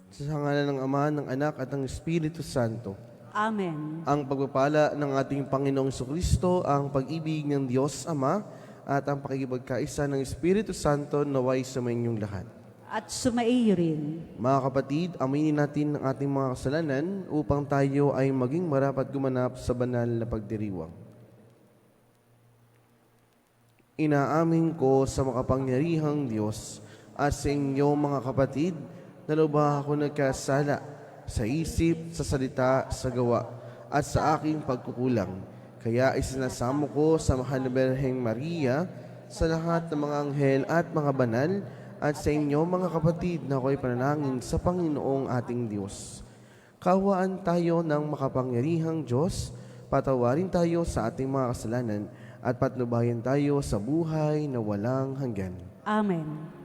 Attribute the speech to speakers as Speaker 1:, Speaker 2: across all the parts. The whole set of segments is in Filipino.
Speaker 1: Sa ngalan ng Ama, ng Anak at ng Espiritu Santo.
Speaker 2: Amen.
Speaker 1: Ang pagpapala ng ating Panginoong Kristo, ang pag-ibig ng Diyos Ama, at ang pakikipagkaisa ng Espiritu Santo naway sa inyong lahat.
Speaker 2: At sumaiyo rin.
Speaker 1: Mga kapatid, aminin natin ang ating mga kasalanan upang tayo ay maging marapat gumanap sa banal na pagdiriwang. Inaamin ko sa makapangyarihang Diyos at sa inyo mga kapatid na lubha ako nagkasala sa isip, sa salita, sa gawa at sa aking pagkukulang. Kaya isinasamo ko sa Mahal na Birheng Maria, sa lahat ng mga anghel at mga banal, at sa inyo mga kapatid na ako'y panalangin sa Panginoong ating Diyos. Kawaan tayo ng makapangyarihang Diyos, patawarin tayo sa ating mga kasalanan, at patnubayan tayo sa buhay na walang hanggan.
Speaker 2: Amen.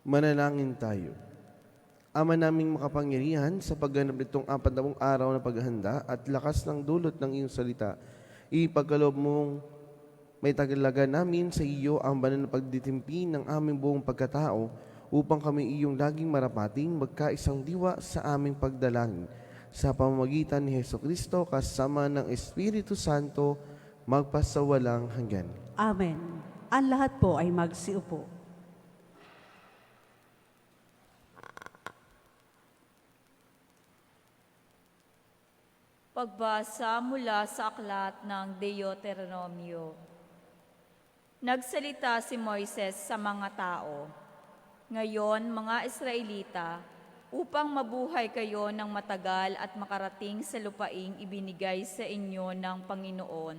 Speaker 1: Manalangin tayo. Ama naming makapangyarihan, sa pagganap nitong 40 araw na paghahanda at lakas ng dulot ng iyong salita, ipagkaloob mong may tagalaga namin sa iyo ang banal na pagditimpi ng aming buong pagkatao upang kami iyong laging marapating magkaisang diwa sa aming pagdalangin. Sa pamamagitan ni Jesucristo kasama ng Espiritu Santo, magpasawalang hanggan.
Speaker 2: Amen. Ang lahat po ay magsiupo.
Speaker 3: Pagbasa mula sa aklat ng Deuteronomio. Nagsalita si Moises sa mga tao, "Ngayon, mga Israelita, upang mabuhay kayo ng matagal at makarating sa lupaing ibinigay sa inyo ng Panginoon,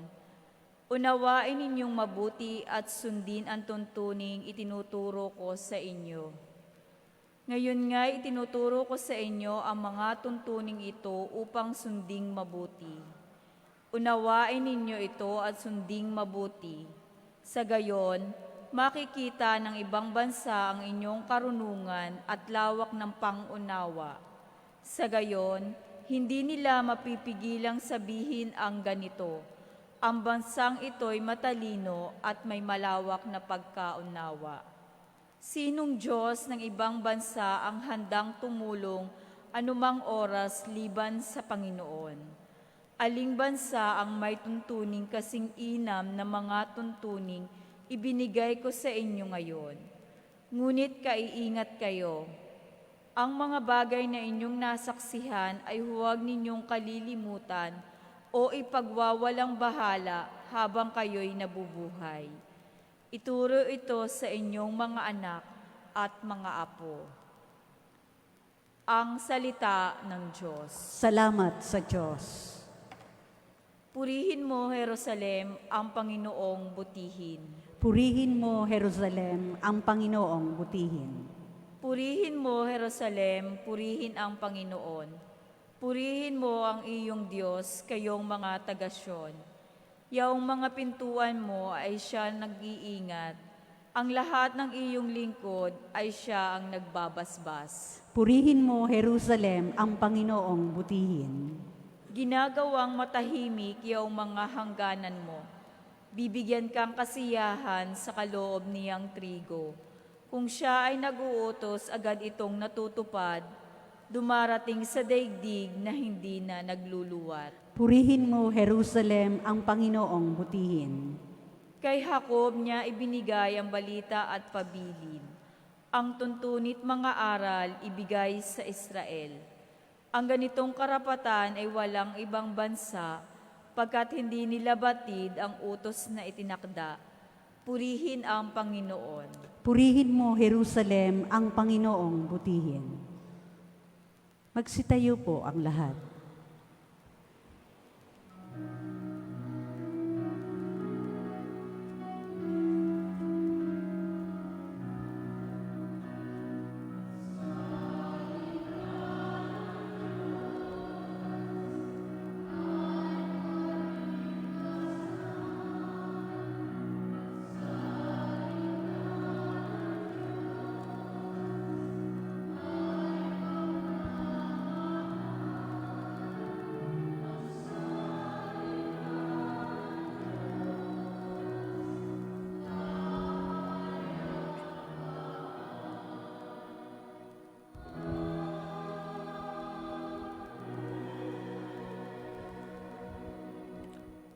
Speaker 3: unawain ninyong mabuti at sundin ang tuntuning itinuturo ko sa inyo. Ngayon nga'y itinuturo ko sa inyo ang mga tuntuning ito upang sunding mabuti. Unawain ninyo ito at sunding mabuti. Sa gayon, makikita ng ibang bansa ang inyong karunungan at lawak ng pangunawa. Sa gayon, hindi nila mapipigilang sabihin ang ganito, ang bansang ito'y matalino at may malawak na pagkaunawa. Sinong Diyos ng ibang bansa ang handang tumulong anumang oras liban sa Panginoon? Aling bansa ang may tuntuning kasing inam na mga tuntuning ibinigay ko sa inyo ngayon? Ngunit kaiingat kayo. Ang mga bagay na inyong nasaksihan ay huwag ninyong kalilimutan o ipagwawalang bahala habang kayo'y nabubuhay. Ituro ito sa inyong mga anak at mga apo." Ang salita ng Diyos.
Speaker 2: Salamat sa Diyos.
Speaker 3: Purihin mo, Jerusalem, ang Panginoong butihin.
Speaker 2: Purihin mo, Jerusalem, ang Panginoong butihin.
Speaker 3: Purihin mo, Jerusalem, purihin ang Panginoon. Purihin mo ang iyong Diyos, kayong mga taga-Syon. Yaong mga pintuan mo ay siya nag-iingat. Ang lahat ng iyong lingkod ay siya ang nagbabasbas.
Speaker 2: Purihin mo, Jerusalem, ang Panginoong butihin.
Speaker 3: Ginagawang matahimik yaong mga hangganan mo. Bibigyan kang kasiyahan sa kaloob niyang trigo. Kung siya ay nag-uutos, agad itong natutupad, dumarating sa daigdig na hindi na nagluluwat.
Speaker 2: Purihin mo, Jerusalem, ang Panginoong butihin.
Speaker 3: Kay Jacob niya ibinigay ang balita at pabilin. Ang tuntunit mga aral ibigay sa Israel. Ang ganitong karapatan ay walang ibang bansa, pagkat hindi nila batid ang utos na itinakda. Purihin ang Panginoon.
Speaker 2: Purihin mo, Jerusalem, ang Panginoong butihin. Magsitayo po ang lahat.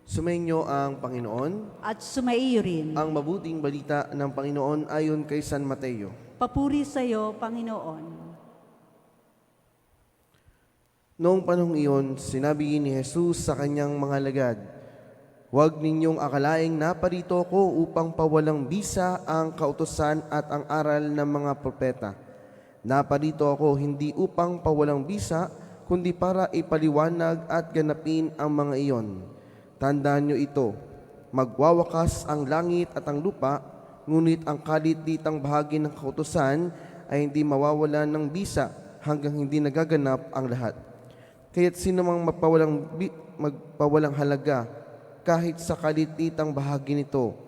Speaker 1: Sumainyo ang Panginoon,
Speaker 2: At sumaiyo rin.
Speaker 1: ang mabuting balita ng Panginoon ayon kay San Mateo.
Speaker 2: Papuri sa iyo, Panginoon.
Speaker 1: Noong panahong iyon, sinabi ni Jesus sa kanyang mga alagad, "Huwag ninyong akalaing naparito ko upang pawalang bisa ang kautusan at ang aral ng mga propeta. Naparito ako hindi upang pawalang bisa, kundi para ipaliwanag at ganapin ang mga iyon. Tandaan nyo ito, magwawakas ang langit at ang lupa, ngunit ang kalit-litang bahagi ng kautusan ay hindi mawawalan ng bisa hanggang hindi nagaganap ang lahat. Kaya't sino mang magpawalang halaga kahit sa kalit-litang bahagi nito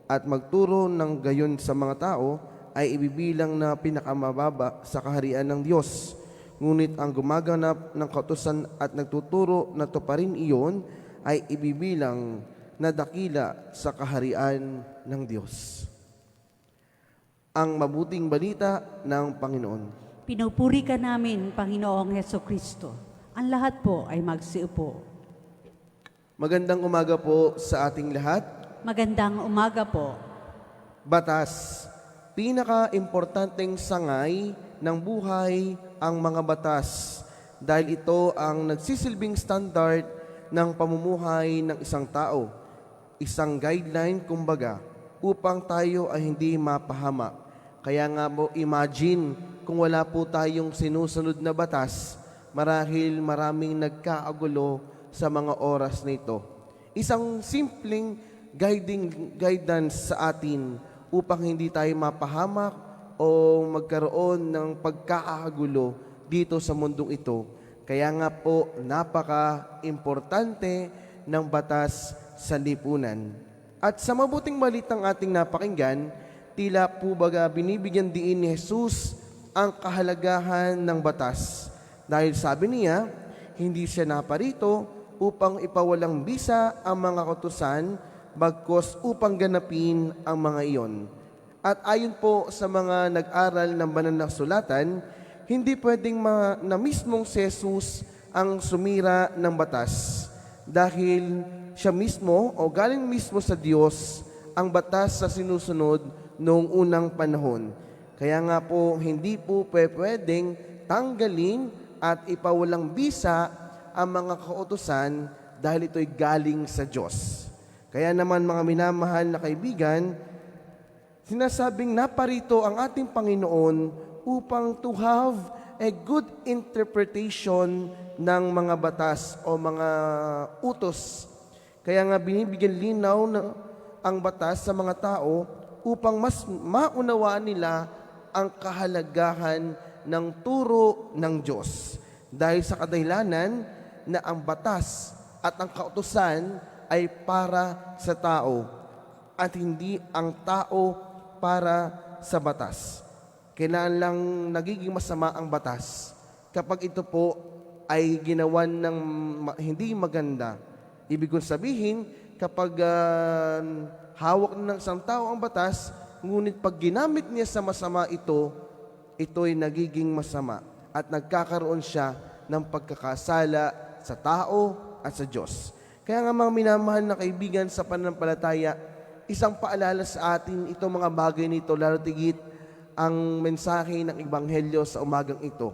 Speaker 1: at magturo ng gayon sa mga tao ay ibibilang na pinakamababa sa kaharian ng Diyos. Ngunit ang gumaganap ng kautusan at nagtuturo na tuparin iyon ay ibibilang na dakila sa kaharian ng Diyos." Ang mabuting balita ng Panginoon.
Speaker 2: Pinupuri ka namin, Panginoong Hesukristo. Ang lahat po ay magsiupo.
Speaker 1: Magandang umaga po sa ating lahat.
Speaker 2: Magandang umaga po.
Speaker 1: Batas. Pinaka-importanteng sangay ng buhay ang mga batas dahil ito ang nagsisilbing standard ng pamumuhay ng isang tao, isang guideline kumbaga, upang tayo ay hindi mapahama. Kaya nga po, imagine kung wala po tayong sinusunod na batas, marahil maraming nagkaagulo sa mga oras na ito. Isang simpleng guidance sa atin upang hindi tayo mapahamak o magkaroon ng pagkaagulo dito sa mundong ito. Kaya nga po, napaka-importante ng batas sa lipunan. At sa mabuting balitang ating napakinggan, tila po baga binibigyan diin ni Jesus ang kahalagahan ng batas. Dahil sabi niya, hindi siya naparito upang ipawalang bisa ang mga kautusan, bagkos upang ganapin ang mga iyon. At ayon po sa mga nag-aral ng banal na sulatan, hindi pwedeng na mismong si Jesus ang sumira ng batas dahil siya mismo o galing mismo sa Diyos ang batas sa sinusunod noong unang panahon. Kaya nga po, hindi po pwedeng tanggalin at ipawalang bisa ang mga kautusan dahil ito'y galing sa Diyos. Kaya naman mga minamahal na kaibigan, sinasabing naparito ang ating Panginoon upang to have a good interpretation ng mga batas o mga utos. Kaya nga binibigyan linaw na ang batas sa mga tao upang mas maunawaan nila ang kahalagahan ng turo ng Diyos. Dahil sa kadahilanan na ang batas at ang kautusan ay para sa tao at hindi ang tao para sa batas. Kailan lang nagiging masama ang batas kapag ito po ay ginawan ng hindi maganda. Ibig kong sabihin, kapag hawak ng isang tao ang batas, ngunit pag ginamit niya sa masama ito'y nagiging masama at nagkakaroon siya ng pagkakasala sa tao at sa Diyos. Kaya nga mga minamahal na kaibigan sa pananampalataya, isang paalala sa atin itong mga bagay nito, lalo tigit ang mensahe ng Ebanghelyo sa umagang ito.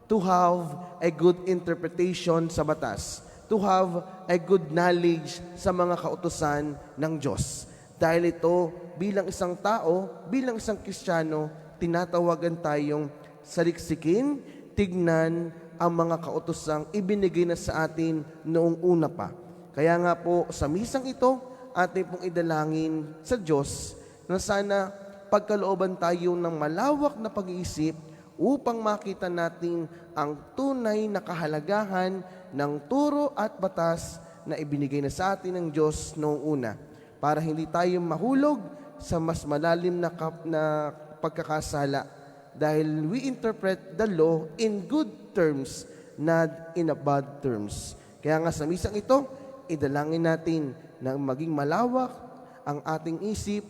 Speaker 1: To have a good interpretation sa batas. To have a good knowledge sa mga kautusan ng Diyos. Dahil ito, bilang isang tao, bilang isang Kristiyano, tinatawagan tayong saliksikin, tignan ang mga kautosang ibinigay na sa atin noong una pa. Kaya nga po, sa misang ito, atin pong idalangin sa Diyos na sana pagkalooban tayo ng malawak na pag-iisip upang makita natin ang tunay na kahalagahan ng turo at batas na ibinigay na sa atin ng Diyos noong una, para hindi tayo mahulog sa mas malalim na pagkakasala dahil we interpret the law in good terms, not in a bad terms. Kaya nga sa misang ito, idalangin natin na maging malawak ang ating isip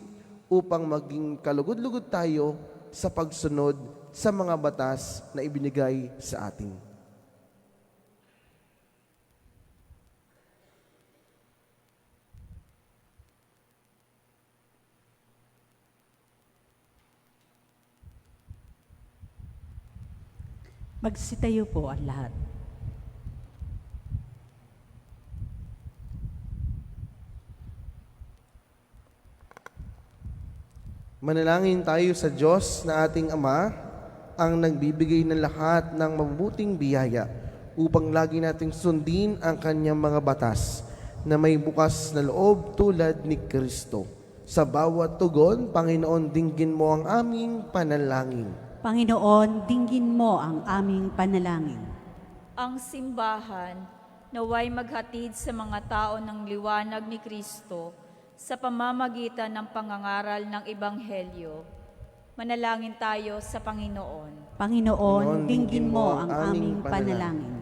Speaker 1: upang maging kalugod-lugod tayo sa pagsunod sa mga batas na ibinigay sa atin.
Speaker 2: Magsitayo po ang lahat.
Speaker 1: Manalangin tayo sa Diyos na ating Ama, ang nagbibigay ng lahat ng mabubuting biyaya upang lagi nating sundin ang kanyang mga batas na may bukas na loob tulad ni Kristo. Sa bawat tugon, Panginoon, dinggin mo ang aming panalangin.
Speaker 2: Panginoon, dinggin mo ang aming panalangin.
Speaker 3: Ang simbahan naway maghatid sa mga tao ng liwanag ni Kristo sa pamamagitan ng pangangaral ng Ebanghelyo. Manalangin tayo sa Panginoon.
Speaker 2: Panginoon, dinggin mo ang aming panalangin.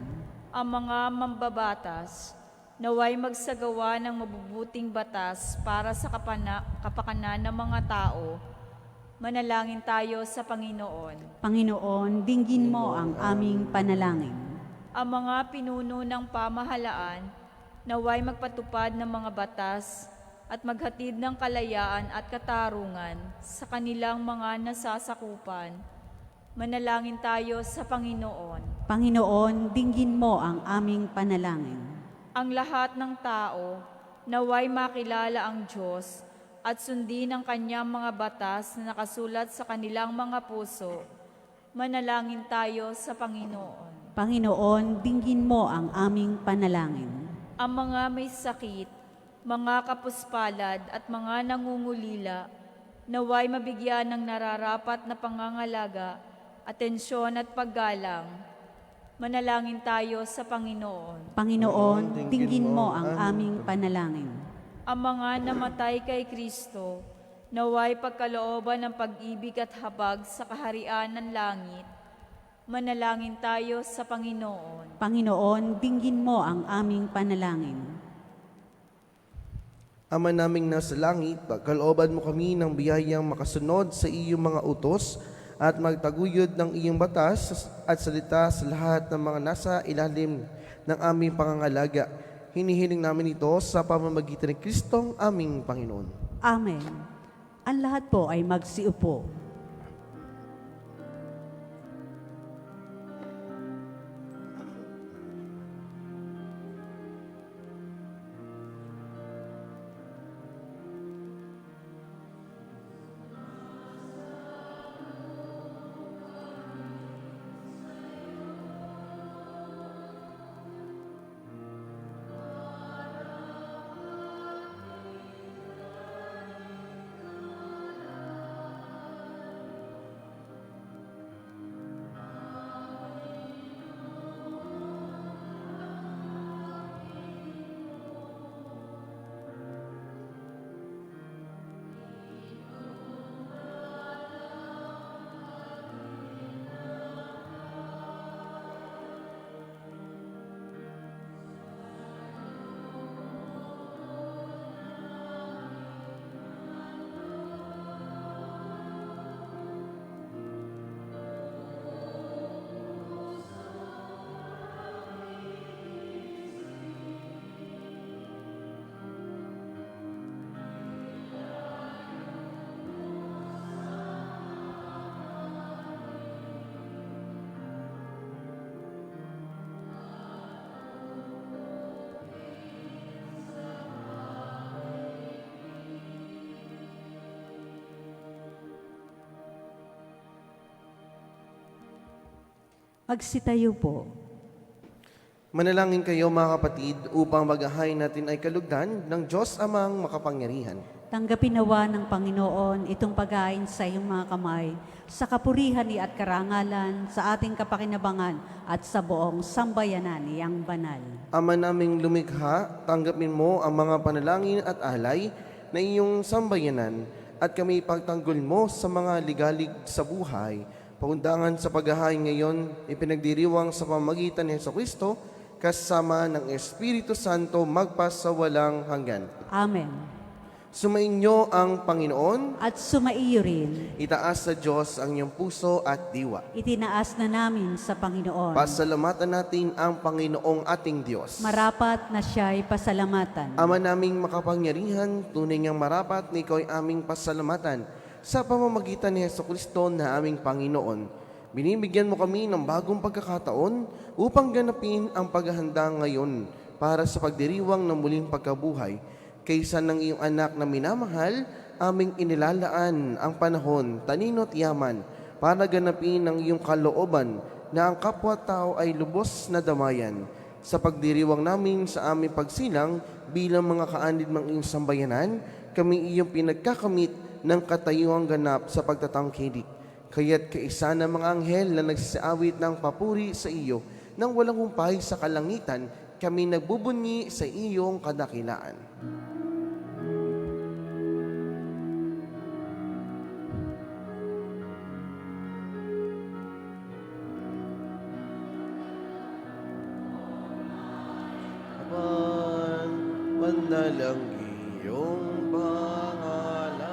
Speaker 3: Ang mga mambabatas naway magsagawa ng mabubuting batas para sa kapakanan ng mga tao. Manalangin tayo sa Panginoon.
Speaker 2: Panginoon, dinggin mo ang aming panalangin.
Speaker 3: Ang mga pinuno ng pamahalaan naway magpatupad ng mga batas at maghatid ng kalayaan at katarungan sa kanilang mga nasasakupan. Manalangin tayo sa Panginoon.
Speaker 2: Panginoon, dinggin mo ang aming panalangin.
Speaker 3: Ang lahat ng tao naway makilala ang Diyos at sundin ang kanyang mga batas na nakasulat sa kanilang mga puso. Manalangin tayo sa Panginoon.
Speaker 2: Panginoon, dinggin mo ang aming panalangin.
Speaker 3: Ang mga may sakit, mga kapuspalad at mga nangungulila, naway mabigyan ng nararapat na pangangalaga, atensyon at paggalang. Manalangin tayo sa Panginoon.
Speaker 2: Panginoon, dinggin mo ang aming panalangin.
Speaker 3: Ang mga namatay kay Kristo, naway pagkalooban ng pag-ibig at habag sa kaharian ng langit. Manalangin tayo sa Panginoon.
Speaker 2: Panginoon, dinggin mo ang aming panalangin.
Speaker 1: Ama naming nasa langit, pagkalooban mo kami ng biyayang makasunod sa iyong mga utos at magtaguyod ng iyong batas at salita sa lahat ng mga nasa ilalim ng aming pangangalaga. Hinihiling namin ito sa pamamagitan ni Kristong aming Panginoon.
Speaker 2: Amen. Ang lahat po ay magsiupo. Magsitayo po.
Speaker 1: Manalangin kayo mga kapatid upang magahay natin ay kalugdan ng Diyos amang makapangyarihan.
Speaker 2: Tanggapin nawa ng Panginoon itong pagkain sa iyong mga kamay, sa kapurihan at karangalan, sa ating kapakinabangan at sa buong sambayanan niyang banal.
Speaker 1: Ama naming lumikha, tanggapin mo ang mga panalangin at alay na iyong sambayanan at kami pagtanggol mo sa mga ligalig sa buhay. Paundangan sa paghahain ngayon, ipinagdiriwang sa pamagitan ni Jesucristo, kasama ng Espiritu Santo magpasawalang hanggan.
Speaker 2: Amen.
Speaker 1: Sumainyo ang Panginoon,
Speaker 2: At sumaiyo rin,
Speaker 1: itaas sa Diyos ang iyong puso at diwa.
Speaker 2: itinaas na namin sa Panginoon.
Speaker 1: Pasalamatan natin ang Panginoong ating Diyos.
Speaker 2: Marapat na siya'y pasalamatan.
Speaker 1: Ama naming makapangyarihan, tunay niyang marapat na ikaw ay aming pasalamatan sa pamamagitan ni Jesucristo na aming Panginoon. Binibigyan mo kami ng bagong pagkakataon upang ganapin ang paghahanda ngayon para sa pagdiriwang ng muling pagkabuhay. Kaysa ng iyong anak na minamahal, aming inilalaan ang panahon, talino at yaman para ganapin ang iyong kalooban na ang kapwa-tao ay lubos na damayan. Sa pagdiriwang namin sa aming pagsilang bilang mga kaanib ng iyong sambayanan, kami iyong pinagkakamit ng katayuang ganap sa pagtatangkilik. Kaya't kaisa ng mga anghel na nagsisaawit ng papuri sa iyo nang walang humpay sa kalangitan, kami nagbubunyi sa iyong kadakilaan. Bandalang iyong pangalan.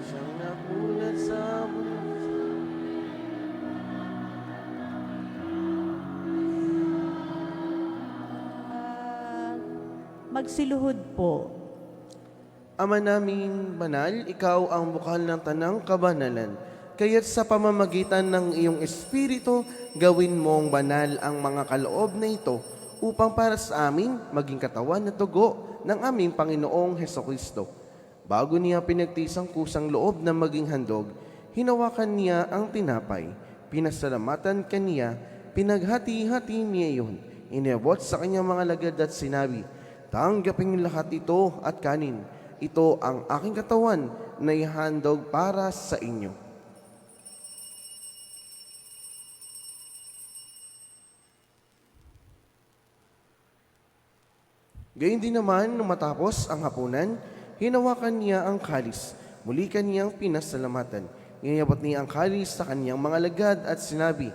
Speaker 1: Siyang napulat sa mundo.
Speaker 2: Magsiluhod po.
Speaker 1: Ama naming banal, ikaw ang bukal ng tanang kabanalan. Kaya't sa pamamagitan ng iyong Espiritu, gawin mong banal ang mga kaloob na ito upang para sa amin maging katawan at dugo ng aming Panginoong Hesukristo. Bago niya pinagtisang kusang loob na maging handog, hinawakan niya ang tinapay, pinasalamatan kaniya, pinaghati-hati niya iyon, inabot sa kanyang mga lagad at sinabi, "Tanggapin lahat ito at kanin. Ito ang aking katawan na ihandog para sa inyo." Gayun din naman, nung matapos ang hapunan, hinawakan niya ang kalis. Muli kaniyang pinasalamatan. Inabot niya ang kalis sa kaniyang mga lagad at sinabi,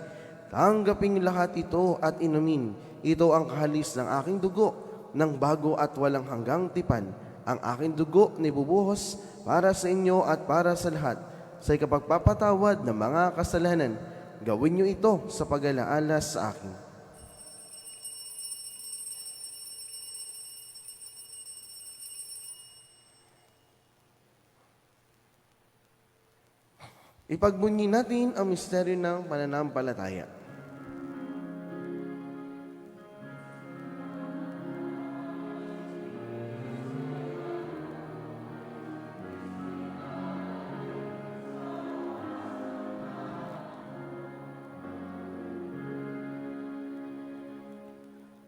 Speaker 1: "Tanggapin lahat ito at inumin. Ito ang kalis ng aking dugo, ng bago at walang hanggang tipan. Ang aking dugo na ibubuhos para sa inyo at para sa lahat, sa ikapagpapatawad ng mga kasalanan. Gawin niyo ito sa pag-alaala sa akin." Ipagbunyi natin ang misteryo ng pananampalataya.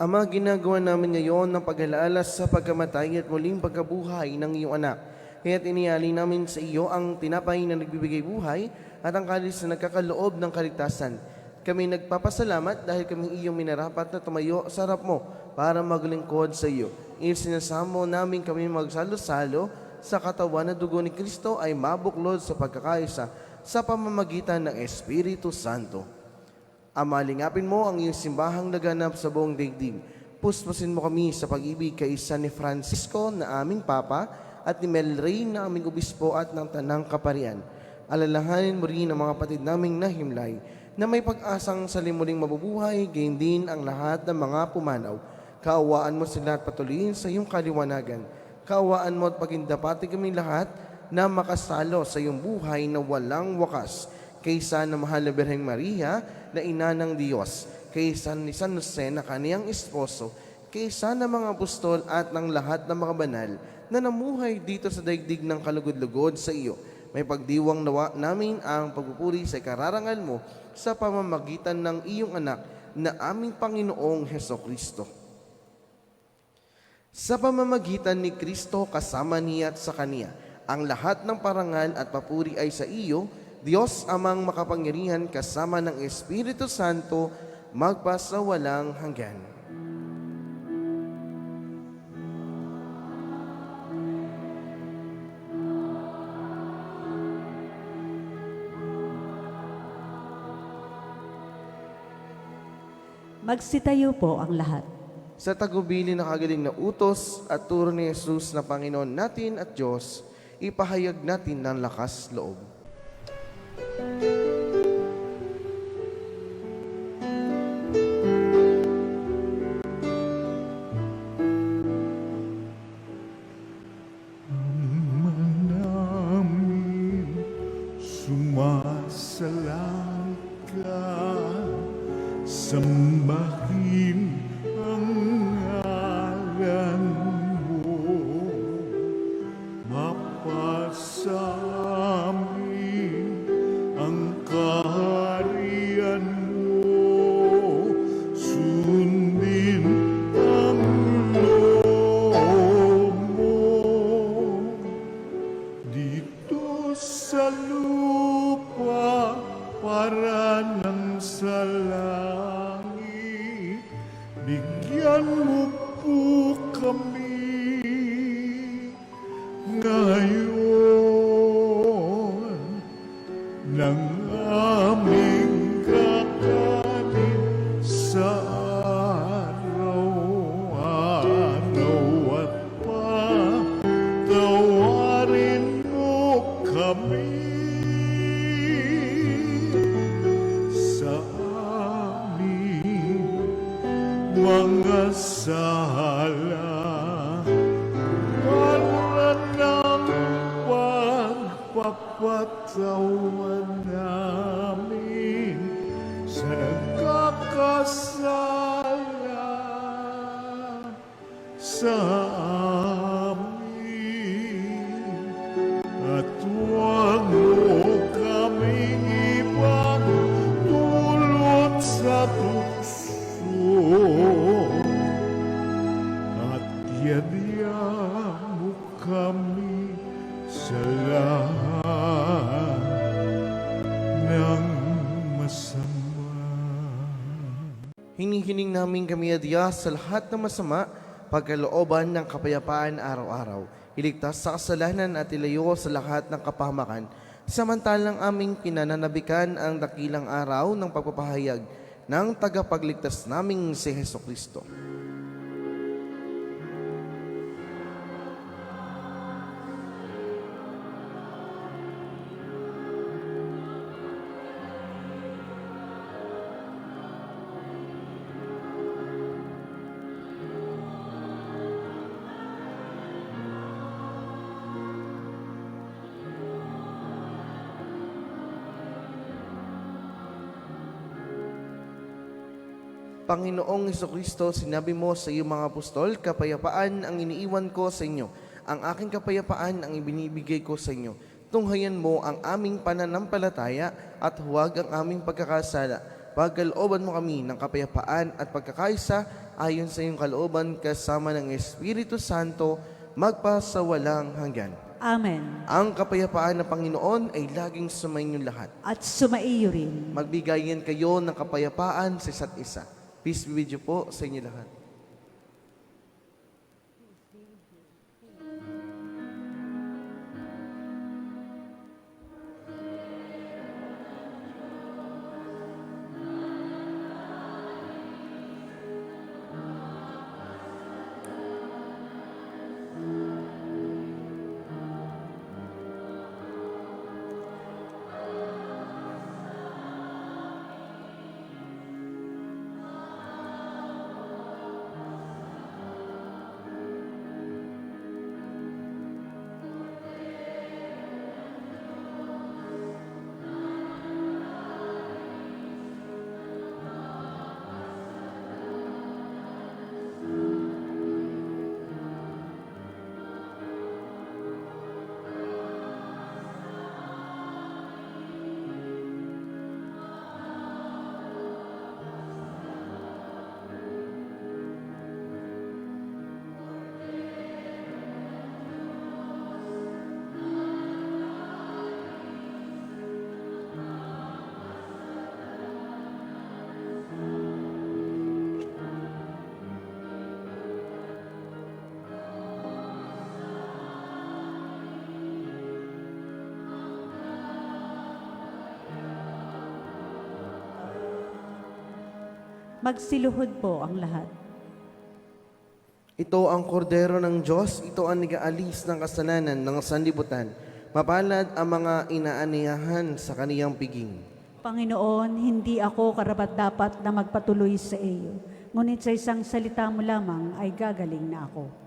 Speaker 1: Ama, ginagawa namin ngayon ng pag-alaala sa pagkamatay at muling pagkabuhay ng iyong anak. Kaya't iniali namin sa iyo ang tinapay na nagbibigay buhay at ang kalis na nagkakaloob ng kaligtasan. Kami nagpapasalamat dahil kami iyong minarapat na tumayo sa harap mo para maglingkod sa iyo. Isinasamo namin kami magsalo-salo sa katawan na dugo ni Kristo ay mabuklod sa pagkakaisa sa pamamagitan ng Espiritu Santo. Ama, lingapin mo ang iyong simbahang laganap sa buong daigdig. Puspusin mo kami sa pag-ibig kay San ni Francisco na aming Papa at ni Mel Rey na aming Obispo at ng Tanang Kaparian. Alalahanin mo rin ang mga kapatid naming nahimlay na may pag-asang sa limuling mabubuhay, gayon din ang lahat ng mga pumanaw. Kaawaan mo sila at patuloyin sa iyong kaliwanagan. Kaawaan mo at pagindapati kami lahat na makasalo sa iyong buhay na walang wakas, kaysa na mahal na Birheng Maria na ina ng Diyos, kaysa ni San Jose na kaniyang esposo, kaysa ng mga apostol at ng lahat ng mga banal na namuhay dito sa daigdig ng kalugod-lugod sa iyo. May pagdiwang nawa namin ang pagpupuri sa kararangal mo sa pamamagitan ng iyong anak na aming Panginoong Hesukristo. Sa pamamagitan ni Kristo kasama niya at sa Kaniya, ang lahat ng parangal at papuri ay sa iyo, Diyos amang makapangyarihan kasama ng Espiritu Santo, magpasawalang hanggan.
Speaker 2: Magsitayo po ang lahat.
Speaker 1: Sa tagubili na kagaling na utos at turo ni Jesus na Panginoon natin at Diyos, ipahayag natin ng lakas loob.
Speaker 4: Namin sumasalang ka, sambahin ang ngalan mo, mapasa amin ang kaharian mo, sundin ang loob mo dito sa lupa para ng sa langit. Bigyan mo po kami ngayon ng aming kakanin sa araw-araw at patawarin mo kami sa aming mga sala, para ng pagpapatawa namin sa nagkakasala sa amin, at huwag mo kaming ibang dulot sa tukso, at yadya mo kami sa lahat ng masama.
Speaker 1: Hinihiling namin kami, Diyos, sa lahat ng masama, pagkalooban ng kapayapaan araw-araw. Iligtas sa kasalanan at ilayo sa lahat ng kapahamakan. Samantalang aming pinananabikan ang dakilang araw ng pagpapahayag ng tagapagligtas naming si Hesukristo. Panginoong Hesukristo, sinabi mo sa iyong mga apostol, kapayapaan ang iniiwan ko sa inyo. Ang aking kapayapaan ang ibinibigay ko sa inyo. Tunghayan mo ang aming pananampalataya at huwag ang aming pagkakasala. Pagkalooban mo kami ng kapayapaan at pagkakaisa ayon sa iyong kalooban kasama ng Espiritu Santo, magpasawalang hanggan.
Speaker 2: Amen.
Speaker 1: Ang kapayapaan ng Panginoon ay laging sumainyo lahat.
Speaker 2: At sumaiyo rin.
Speaker 1: Magbigayan kayo ng kapayapaan sa isa't isa. Peace be with you po sa inyo lahat.
Speaker 2: Magsiluhod po ang lahat.
Speaker 1: Ito ang kordero ng Diyos, ito ang nag-aalis ng kasalanan ng sanlibutan. Mapalad ang mga inaaniyahan sa kaniyang piging.
Speaker 2: Panginoon, hindi ako karapat-dapat na magpatuloy sa iyo, ngunit sa isang salita mo lamang ay gagaling na ako.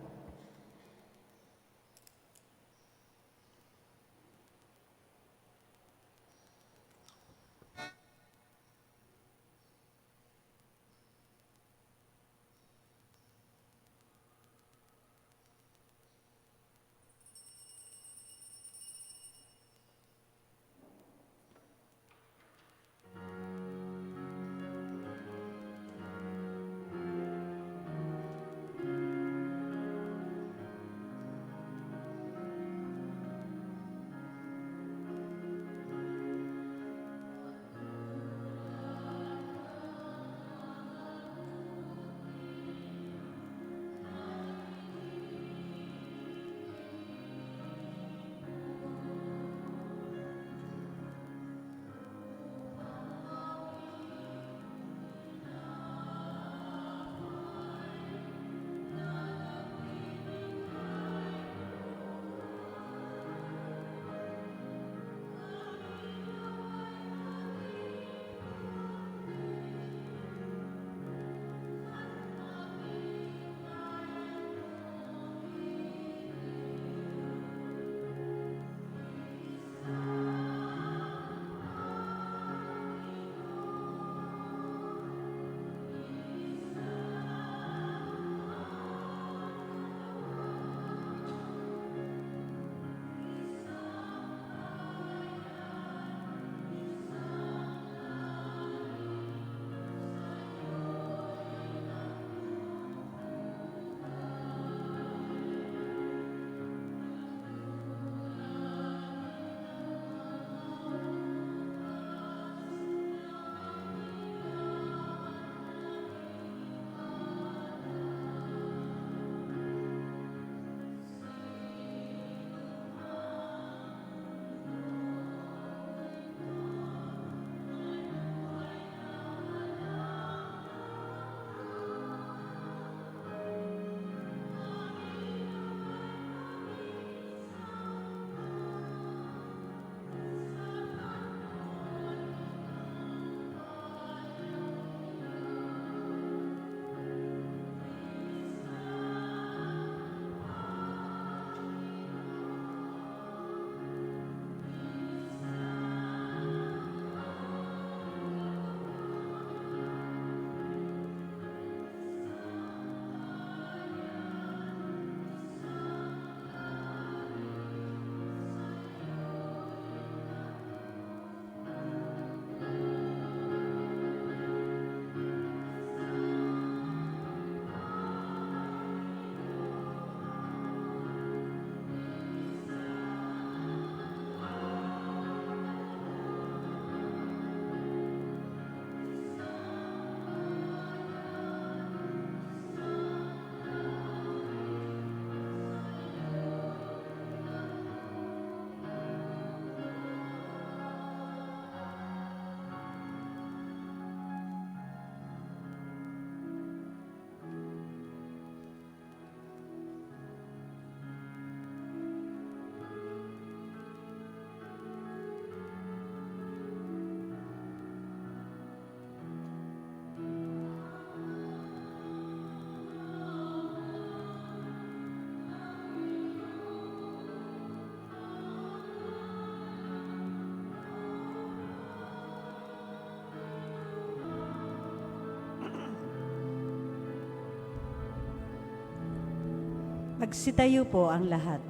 Speaker 2: Magsitayo po ang lahat.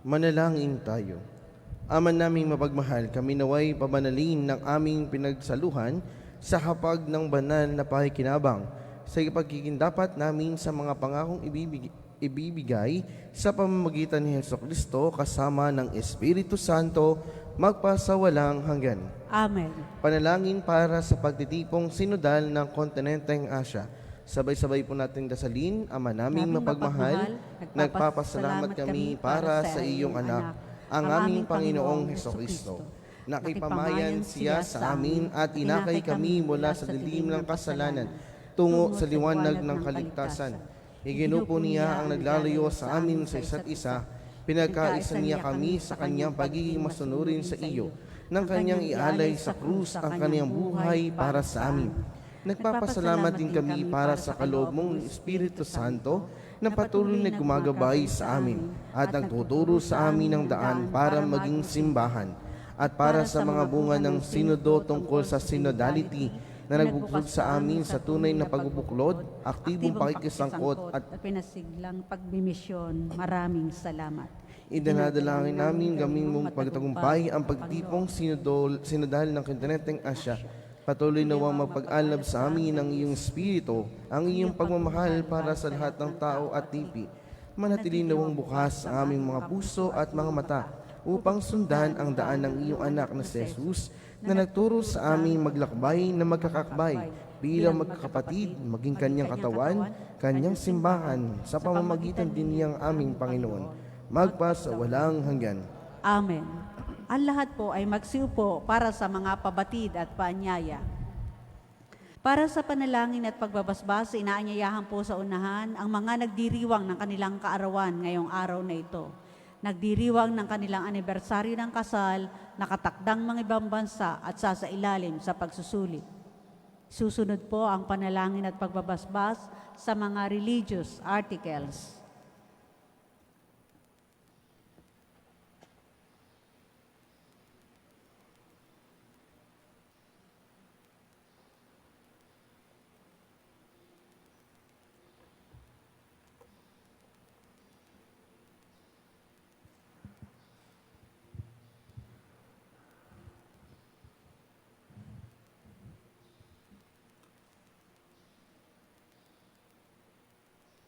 Speaker 1: Manalangin tayo. Ama naming mapagmahal, kami naway pabanalin ng aming pinagsaluhan sa hapag ng banal na pakikinabang sa ipagkikindapat namin sa mga pangakong ibibigay sa pamamagitan ni Jesucristo kasama ng Espiritu Santo magpasawalang hanggan.
Speaker 2: Amen.
Speaker 1: Panalangin para sa pagtitipong sinodal ng kontinenteng Asya. Sabay-sabay po natin dasalin, Ama naming mapagmahal, nagpapasalamat kami para sa iyong anak, ang aming Panginoong Hesukristo, Nakipamayan siya sa amin at inakay kami mula sa dilim ng kasalanan tungo sa liwanag ng kaligtasan. Iginupo niya ang naglalayo sa amin sa isa't isa. Pinagkaisa niya kami sa kanyang pagiging masunurin sa iyo, nang kanyang ialay sa krus ang kanyang buhay para sa amin. Nagpapasalamat din kami para sa kaloob mong Espiritu Santo na patuloy na gumagabay sa amin at nagtuturo sa amin ng daan para maging simbahan at para sa mga bunga ng sinodo tungkol sa synodality na nagbuklod sa amin sa tunay na pagbubuklod, aktibong pakikisangkot at
Speaker 2: pinasiglang pagbimisyon. Maraming salamat.
Speaker 1: idinadalangin namin gawin mong pagtagumpay ang pagtipong sinodal ng kontinenteng Asya. Patuloy nawang mapag-alab sa amin ng iyong Espiritu, ang iyong pagmamahal para sa lahat ng tao at tipi. Manatili nawang bukas ang aming mga puso at mga mata upang sundan ang daan ng iyong anak na si Jesus na nagturo sa aming maglakbay na magkakakbay bilang magkakapatid, maging kanyang katawan, kanyang simbahan sa pamamagitan din niyang aming Panginoon, magpa sa walang hanggan.
Speaker 2: Amen. Ang lahat po ay magsiupo para sa mga pabatid at paanyaya. Para sa panalangin at pagbabasbas, inaanyayahan po sa unahan ang mga nagdiriwang ng kanilang kaarawan ngayong araw na ito. Nagdiriwang ng kanilang anibersaryo ng kasal, nakatakdang mga ibang bansa at sasailalim sa pagsusulit. Susunod po ang panalangin at pagbabasbas sa mga religious articles.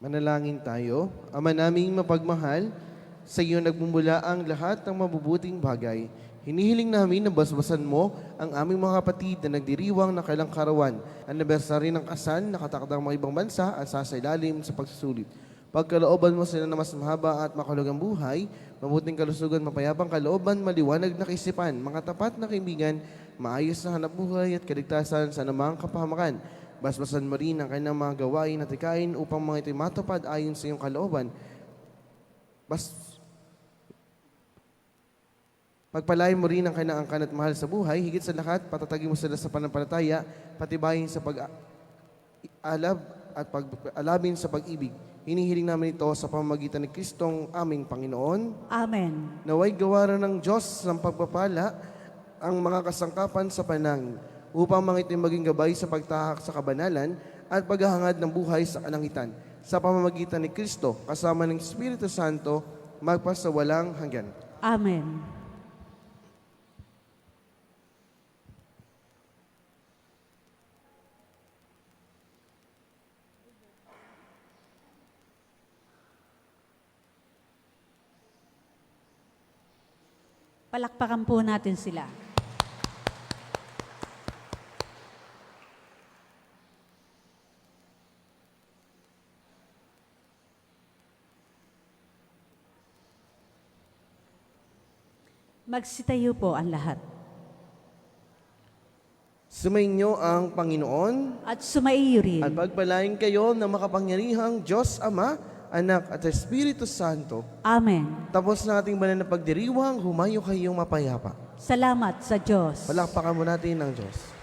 Speaker 1: Manalangin tayo. Ama naming mapagmahal, sa iyo nagmumula ang lahat ng mabubuting bagay. Hinihiling namin na basbasan mo ang aming mga kapatid na nagdiriwang na kailang karawan, anibersaryo ng kasal, nakatakdang mga ibang bansa at sasailalim sa pagsusulit. Pagkalooban mo sila na mas mahaba at makahulugang buhay, mabuting kalusugan, mapayapang kalooban, maliwanag na kaisipan, mga tapat na kaibigan, maayos na hanap buhay at kaligtasan sa anumang kapahamakan. Basbasan mo rin ang kanyang mga gawain at ikain upang mga ito'y matupad ayon sa iyong kalooban. Pagpalain mo rin ang kanyang angkan at mahal sa buhay, higit sa lahat, patatagin mo sila sa panampalataya, patibayin sa pag-alab at pag-alabin sa pag-ibig. Hinihiling namin ito sa pamamagitan ni Kristong aming Panginoon.
Speaker 2: Amen.
Speaker 1: Naway gawaran ng Diyos ng pagpapala ang mga kasangkapan sa panangin, upang mga ito'y maging gabay sa pagtahak sa kabanalan at paghahangad ng buhay sa kalangitan. Sa pamamagitan ni Kristo, kasama ng Espiritu Santo, magpa sa walang hanggan.
Speaker 2: Amen. Palakpakan po natin sila. Magsitayo po ang lahat.
Speaker 1: Sumainyo ang Panginoon
Speaker 2: At sumaiyo rin.
Speaker 1: at pagpalain kayo ng makapangyarihang Diyos Ama, Anak at Espiritu Santo.
Speaker 2: Amen.
Speaker 1: Tapos na ating banal na pagdiriwang, humayo kayong mapayapa.
Speaker 2: Salamat sa Diyos.
Speaker 1: Palakpakan mo natin ng Diyos.